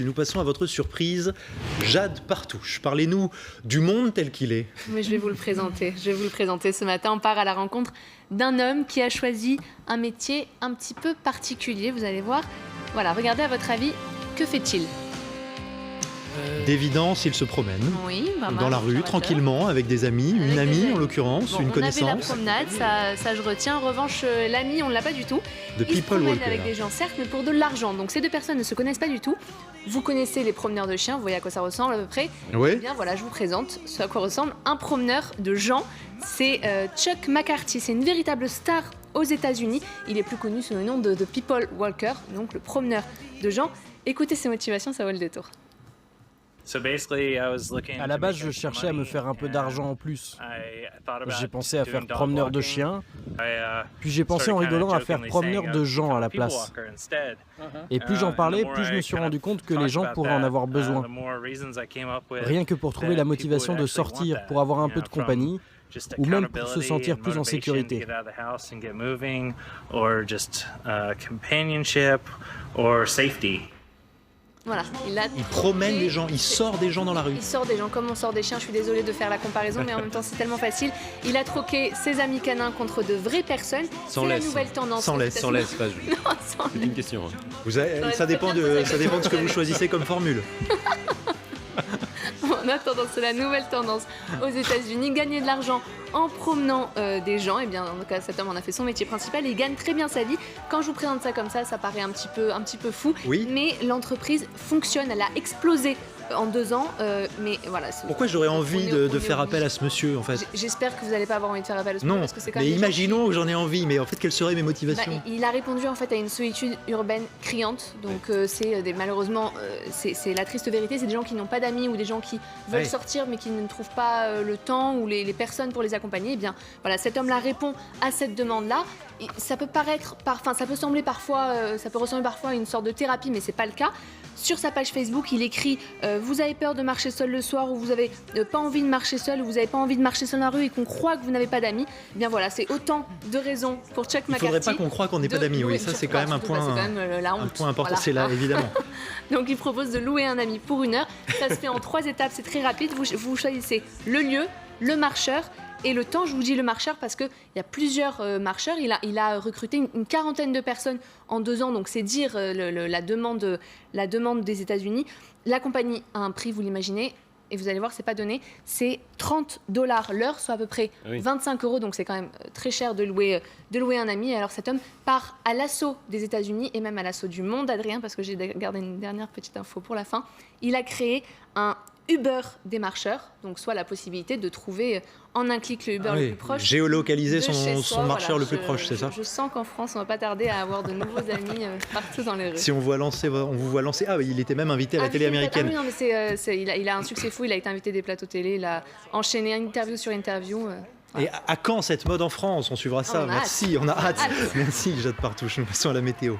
Nous passons à votre surprise, Jade Partouche. Parlez-nous du monde tel qu'il est. Mais je vais vous le présenter. Ce matin, on part à la rencontre d'un homme qui a choisi un métier un petit peu particulier. Vous allez voir. Voilà, regardez à votre avis, que fait-il ? D'évidence, il se promène dans la rue, tranquillement, avec des amis, une amie en l'occurrence, une connaissance. On avait la promenade, ça je retiens. En revanche, l'ami, on ne l'a pas du tout. De il se People promène Walker. avec des gens, certes, mais pour de l'argent. Donc ces deux personnes ne se connaissent pas du tout. Vous connaissez les promeneurs de chiens, vous voyez à quoi ça ressemble à peu près. Oui. Eh bien voilà, je vous présente ce à quoi ressemble un promeneur de gens. C'est Chuck McCarthy, c'est une véritable star aux États-Unis. Il est plus connu sous le nom de People Walker, donc le promeneur de gens. Écoutez ses motivations, ça vaut le détour. À la base, je cherchais à me faire un peu d'argent en plus. J'ai pensé à faire promeneur de chiens, puis j'ai pensé en rigolant à faire promeneur de gens à la place. Et plus j'en parlais, plus je me suis rendu compte que les gens pourraient en avoir besoin. Rien que pour trouver la motivation de sortir, pour avoir un peu de compagnie, ou même pour se sentir plus en sécurité. Voilà, Il promène les gens, il sort des gens dans la rue. Il sort des gens comme on sort des chiens, je suis désolée de faire la comparaison, mais en même temps c'est tellement facile. Il a troqué ses amis canins contre de vraies personnes. Sans c'est laisse. la nouvelle tendance. Sans laisse. Sans laisse, pas Non, sans C'est une question. Ça dépend de ce que vous choisissez comme formule. En attendant, c'est la nouvelle tendance aux États-Unis. Gagner de l'argent en promenant des gens. Et bien, dans le cas, cet homme en a fait son métier principal et il gagne très bien sa vie. Quand je vous présente ça comme ça paraît un petit peu fou. Oui. Mais l'entreprise fonctionne. Elle a explosé en 2 ans. Mais voilà. Pourquoi j'aurais envie on de est faire appel à ce monsieur, en fait ? J'espère que vous n'allez pas avoir envie de faire appel à ce monsieur. Non, Parce que c'est quand mais même des gens imaginons que j'en ai envie, mais en fait, quelles seraient mes Bah, motivations ? il a répondu en fait à une solitude urbaine criante, donc malheureusement c'est la triste vérité, c'est des gens qui n'ont pas d'amis ou des gens qui veulent Ouais. sortir mais qui ne trouvent pas le temps ou les personnes pour les accompagner. Eh bien voilà, cet homme-là répond à cette demande-là. Et ça peut ça peut sembler parfois, ça peut ressembler parfois à une sorte de thérapie, mais c'est pas le cas. Sur sa page Facebook, il écrit vous avez peur de marcher seul le soir, ou vous avez pas envie de marcher seul, ou vous avez pas envie de marcher seul dans la rue et qu'on croit que vous n'avez pas d'amis. Eh bien voilà, c'est autant de raisons pour Chuck Il McCarthy. faudrait pas qu'on croie qu'on n'ait pas d'amis, oui, ça c'est quand même un surtout, point, c'est quand même, la honte. un point important, Voilà. c'est là, évidemment. Donc il propose de louer un ami pour 1 heure. Ça se fait en 3 étapes, c'est très rapide. Vous choisissez le lieu, le marcheur et le temps. Je vous dis le marcheur parce qu'il y a plusieurs marcheurs. Il a recruté une 40aine de personnes en 2 ans, donc c'est dire la demande des États-Unis. La compagnie a un prix, vous l'imaginez, et vous allez voir, c'est pas donné, c'est $30 l'heure, soit à peu près 25 €, donc c'est quand même très cher de louer un ami. Et alors cet homme part à l'assaut des États-Unis et même à l'assaut du monde, Adrien, parce que j'ai gardé une dernière petite info pour la fin. Il a créé un Uber des marcheurs, donc soit la possibilité de trouver en un clic le Uber le plus proche. Géolocaliser de chez son soi, marcheur voilà. le plus proche, c'est ça ? Je sens qu'en France, on va pas tarder à avoir de nouveaux amis partout dans les rues. Si on vous voit lancer, ah, il était même invité à la télé américaine. Ah oui, non, mais il a un succès fou, il a été invité des plateaux télé, il a enchaîné interview sur interview. Et à quand cette mode en France ? On suivra ça. On a Merci, on a hâte. Hâte. Merci Jade Partouche. Nous passons à la météo.